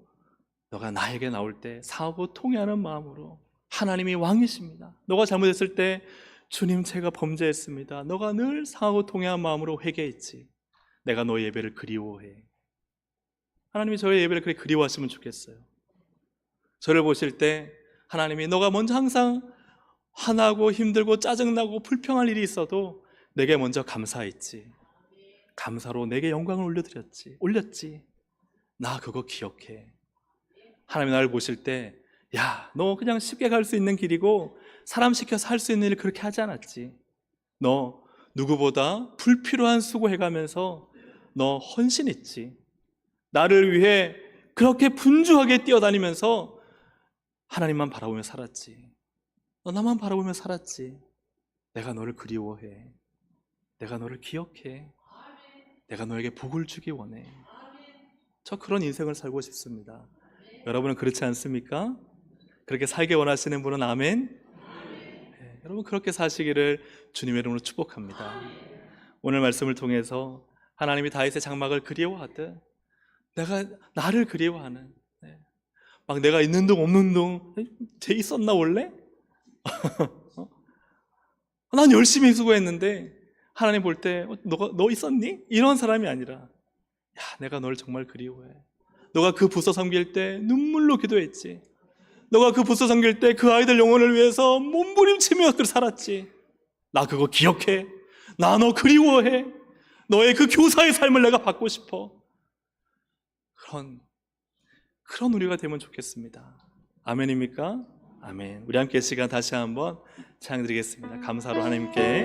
너가 나에게 나올 때 사하고 통회하는 마음으로, 하나님이 왕이십니다. 너가 잘못했을 때 주님 제가 범죄했습니다. 너가 늘 사하고 통회한 마음으로 회개했지. 내가 너의 예배를 그리워해. 하나님이 저의 예배를 그렇게 그리워하시면 좋겠어요. 저를 보실 때 하나님이 너가 먼저 항상 화나고 힘들고 짜증나고 불평할 일이 있어도 내게 먼저 감사했지. 감사로 내게 영광을 올렸지. 나 그거 기억해. 하나님이 나를 보실 때, 야, 너 그냥 쉽게 갈 수 있는 길이고 사람 시켜서 할 수 있는 일을 그렇게 하지 않았지. 너 누구보다 불필요한 수고해가면서 너 헌신했지. 나를 위해 그렇게 분주하게 뛰어다니면서 하나님만 바라보며 살았지. 너 나만 바라보며 살았지. 내가 너를 그리워해. 내가 너를 기억해. 내가 너에게 복을 주기 원해. 저 그런 인생을 살고 싶습니다. 여러분은 그렇지 않습니까? 그렇게 살기 원하시는 분은 아멘? 네, 여러분 그렇게 사시기를 주님의 이름으로 축복합니다. 오늘 말씀을 통해서 하나님이 다윗의 장막을 그리워하듯 내가 나를 그리워하는, 막 내가 있는 둥 없는 둥, 쟤 있었나 원래? 난 열심히 수고했는데 하나님 볼 때 너 있었니? 이런 사람이 아니라, 야, 내가 널 정말 그리워해. 너가 그 부서 섬길 때 눈물로 기도했지. 너가 그 부서 섬길 때 그 아이들 영혼을 위해서 몸부림치며 살았지. 나 그거 기억해. 나 너 그리워해. 너의 그 교사의 삶을 내가 받고 싶어. 그런 우리가 되면 좋겠습니다. 아멘입니까? 아멘. 우리 함께 시간 다시 한번 찬양드리겠습니다. 감사로 하나님께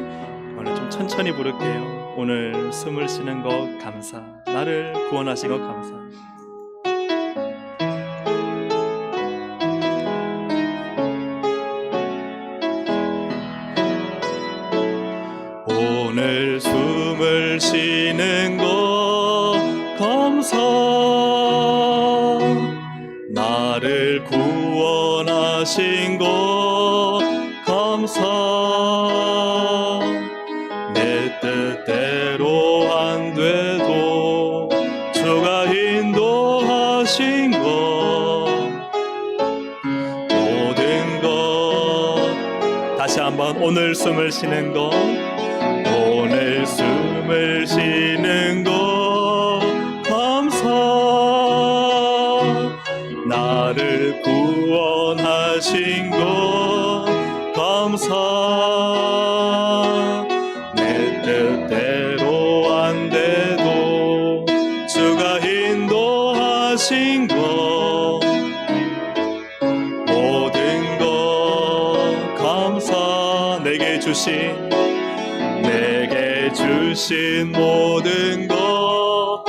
오늘 좀 천천히 부를게요. 오늘 숨을 쉬는 것 감사, 나를 구원하신 것 감사. 오늘 숨을 쉬는 것 감사, 나를 구원하신 것 감사. 내 뜻대로 안 돼도 주가 인도하신 것, 모든 것. 다시 한번 오늘 숨을 쉬는 것, 오늘 숨을 쉬는 것 감사, 나를 구원하신 것 감사. 내 뜻대로 안 돼도 주가 인도하신 것, 모든 것 감사. 내게 주신 모든 것,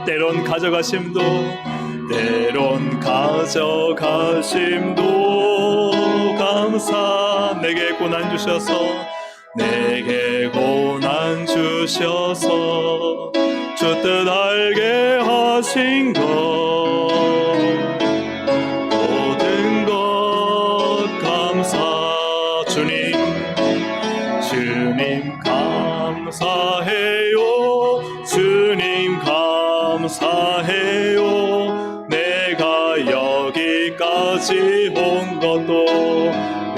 때론 가져가심도 감사. 내게 고난 주셔서 주 뜻 알게 하신 것, 모든 것 감사. 주님 감사해요. 주님 감사해요. 내가 여기까지 온 것도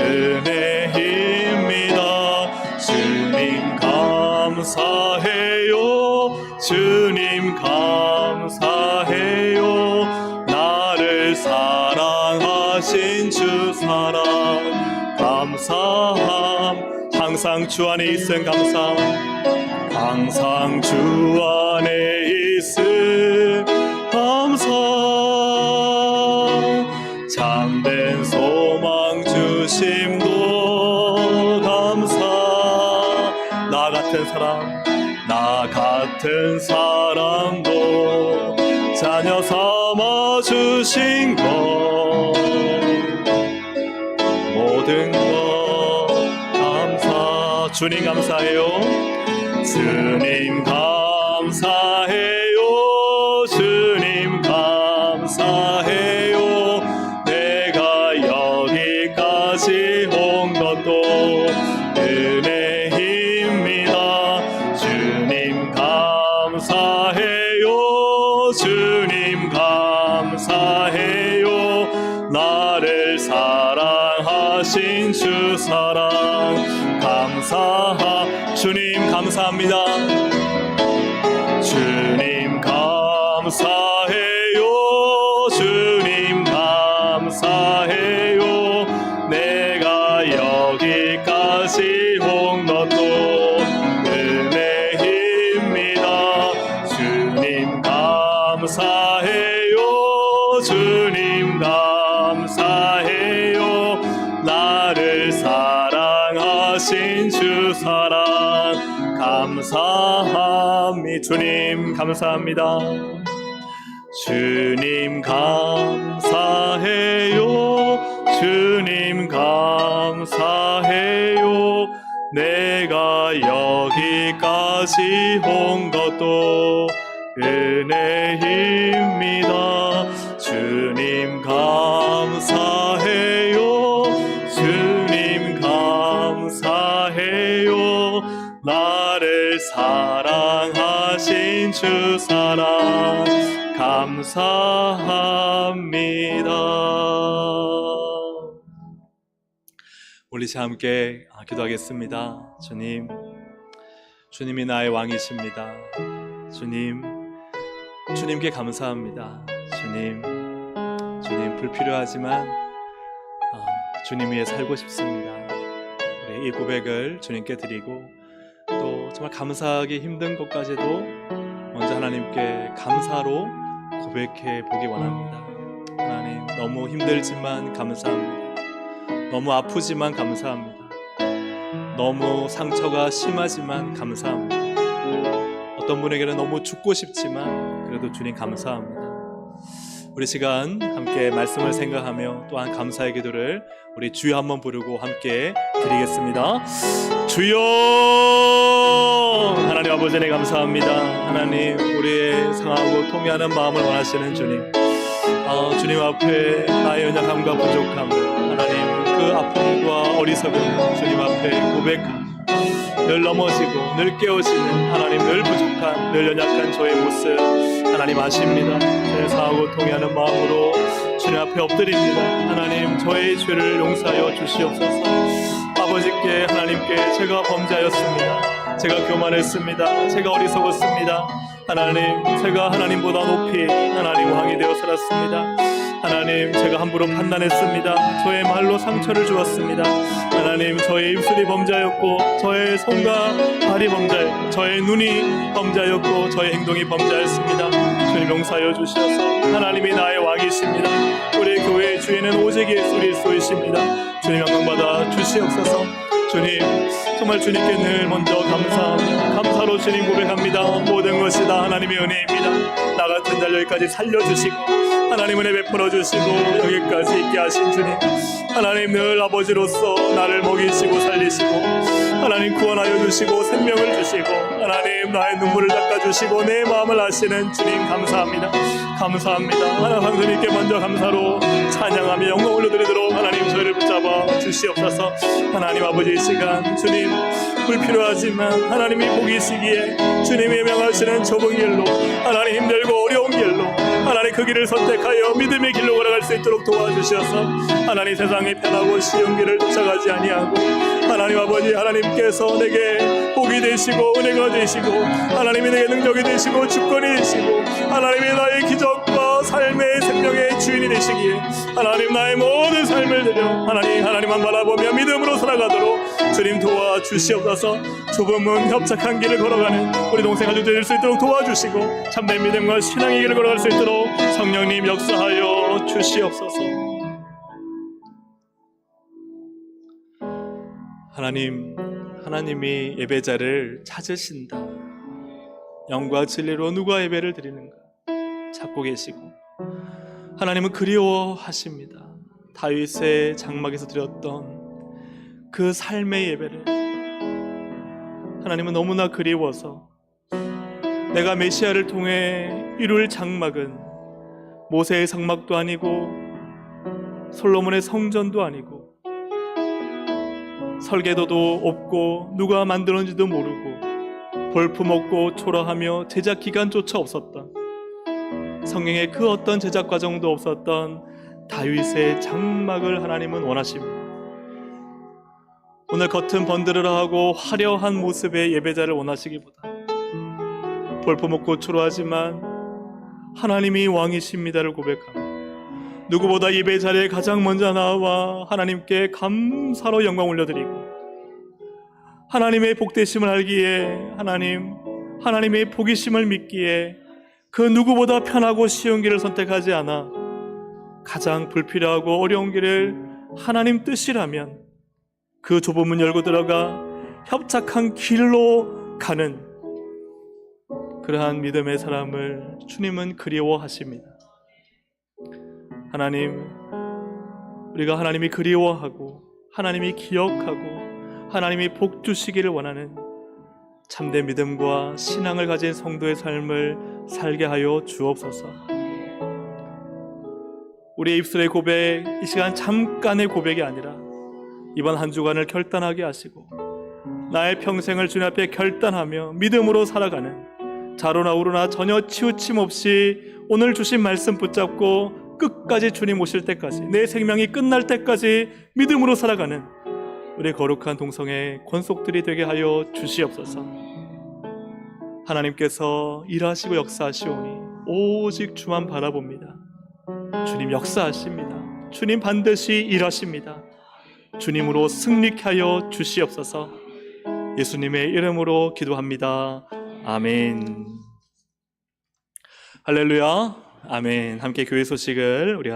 은혜입니다. 주님 감사해요. 주님 감사해요. 나를 사랑하신 주 사랑 감사함. 항상 주 안에 있음 감사, 항상 주 안에 있음 감사. 참된 소망 주심도 감사. 나 같은 사람도 삼아주신 것 모든 것 감사. 주님 감사해요. 주님 감사해요. 주님 감사해요. 내가 여기까지 온 것도 은혜입니다. 주님 감사해요. 주님 감사해요. 나를 사랑하신 주 사랑 주님 감사합니다. 주님 감사해요. 주님 감사해요. 내가 여기까지 온 것도 은혜입니다. 주님 감사해요. 주님 감사해요. 나를 사랑하신 주 사랑 감사합니다. 주님 감사합니다. 주님 감사해요. 주님 감사해요. 내가 여기까지 온 것도 은혜입니다. 주님 감사해요. 주님 감사해요. 나를 사랑하신 주 사랑 감사합니다. 우리 자 함께 기도하겠습니다. 주님이 나의 왕이십니다. 주님께 감사합니다. 주님 불필요하지만 주님 위해 살고 싶습니다. 우리 이 고백을 주님께 드리고 또 정말 감사하기 힘든 것까지도 먼저 하나님께 감사로 고백해 보기 원합니다. 하나님, 너무 힘들지만 감사합니다. 너무 아프지만 감사합니다. 너무 상처가 심하지만 감사합니다. 어떤 분에게는 너무 죽고 싶지만 그래도 주님 감사합니다. 우리 시간 함께 말씀을 생각하며 또한 감사의 기도를 우리 주여 한번 부르고 함께 드리겠습니다. 주여! 하나님 아버지 네 감사합니다. 하나님, 우리의 상하고 통회하는 마음을 원하시는 주님, 주님 앞에 나의 연약함과 부족함, 하나님 그 아픔과 어리석음 주님 앞에 고백함, 늘 넘어지고 늘 깨어지는 하나님, 늘 부족한 늘 연약한 저의 모습 하나님 아십니다. 제 상하고 통회하는 마음으로 주님 앞에 엎드립니다. 하나님, 저의 죄를 용서하여 주시옵소서. 아버지께 하나님께 제가 범죄하였습니다. 제가 교만했습니다. 제가 어리석었습니다. 하나님, 제가 하나님보다 높이 하나님 왕이 되어 살았습니다. 하나님, 제가 함부로 판단했습니다. 저의 말로 상처를 주었습니다. 하나님, 저의 입술이 범죄하였고 저의 손과 발이 범죄하였고 저의 눈이 범죄하였고 저의 행동이 범죄하였습니다. 주님 용서하여 주셔서 하나님이 나의 왕이십니다. 우리 교회의 주인은 오직 예수 그리스도이십니다. 주님 영광받아 주시옵소서. 주님, 정말 주님께 늘 먼저 감사로 주님 고백합니다. 모든 것이 다 하나님의 은혜입니다. 나 같은 자를 여기까지 살려주시고 하나님 은혜 베풀어 주시고 여기까지 있게 하신 주님, 하나님 늘 아버지로서 나를 먹이시고 살리시고 하나님 구원하여 주시고 생명을 주시고 하나님 나의 눈물을 닦아주시고 내 마음을 아시는 주님 감사합니다. 감사합니다. 하나님 주님께 먼저 감사로 찬양하며 영광 올려드리도록 하나님 저희를 붙잡아 주시옵소서. 하나님 아버지, 이 시간 주님 불필요하지만 하나님이 보기시기에 주님이 명하시는 좁은 길로, 하나님 힘들고 어려운 길로 하나님 그 길을 선택하여 믿음의 길로 걸어갈 수 있도록 도와주셔서 하나님 세상이 편하고 쉬운 길을 쫓아가지 아니하고 하나님 아버지, 하나님께서 내게 복이 되시고 은혜가 되시고 하나님이 내게 능력이 되시고 주권이 되시고 하나님이 나의 기적과 삶의 생명의 주인이 되시기에 하나님 나의 모든 삶을 드려 하나님만 바라보며 믿음으로 살아가도록 주님 도와주시옵소서. 좁은 문 협착한 길을 걸어가는 우리 동생 가족들 될 수 있도록 도와주시고 참된 믿음과 신앙의 길을 걸어갈 수 있도록 성령님 역사하여 주시옵소서. 하나님이 예배자를 찾으신다. 영과 진리로 누가 예배를 드리는가 찾고 계시고 하나님은 그리워하십니다. 다윗의 장막에서 드렸던 그 삶의 예배를 하나님은 너무나 그리워서 내가 메시아를 통해 이룰 장막은 모세의 장막도 아니고 솔로몬의 성전도 아니고 설계도도 없고 누가 만들었는지도 모르고 볼품없고 초라하며 제작 기간조차 없었던, 성경에 그 어떤 제작 과정도 없었던 다윗의 장막을 하나님은 원하십니다. 오늘 겉은 번드르르하고 화려한 모습의 예배자를 원하시기보다 볼품없고 초라하지만 하나님이 왕이십니다를 고백하며 누구보다 예배 자리에 가장 먼저 나와 하나님께 감사로 영광 올려드리고 하나님의 복되심을 알기에 하나님의 복이심을 믿기에 그 누구보다 편하고 쉬운 길을 선택하지 않아 가장 불필요하고 어려운 길을 하나님 뜻이라면 그 좁은 문 열고 들어가 협착한 길로 가는 그러한 믿음의 사람을 주님은 그리워하십니다. 하나님, 우리가 하나님이 그리워하고 하나님이 기억하고 하나님이 복 주시기를 원하는 참된 믿음과 신앙을 가진 성도의 삶을 살게 하여 주옵소서. 우리의 입술의 고백, 이 시간 잠깐의 고백이 아니라 이번 한 주간을 결단하게 하시고 나의 평생을 주님 앞에 결단하며 믿음으로 살아가는 자로나 우로나 전혀 치우침 없이 오늘 주신 말씀 붙잡고 끝까지 주님 오실 때까지, 내 생명이 끝날 때까지 믿음으로 살아가는 우리 거룩한 동성의 권속들이 되게 하여 주시옵소서. 하나님께서 일하시고 역사하시오니 오직 주만 바라봅니다. 주님 역사하십니다. 주님 반드시 일하십니다. 주님으로 승리케 하여 주시옵소서. 예수님의 이름으로 기도합니다. 아멘. 할렐루야. 아멘. 함께 교회 소식을 우리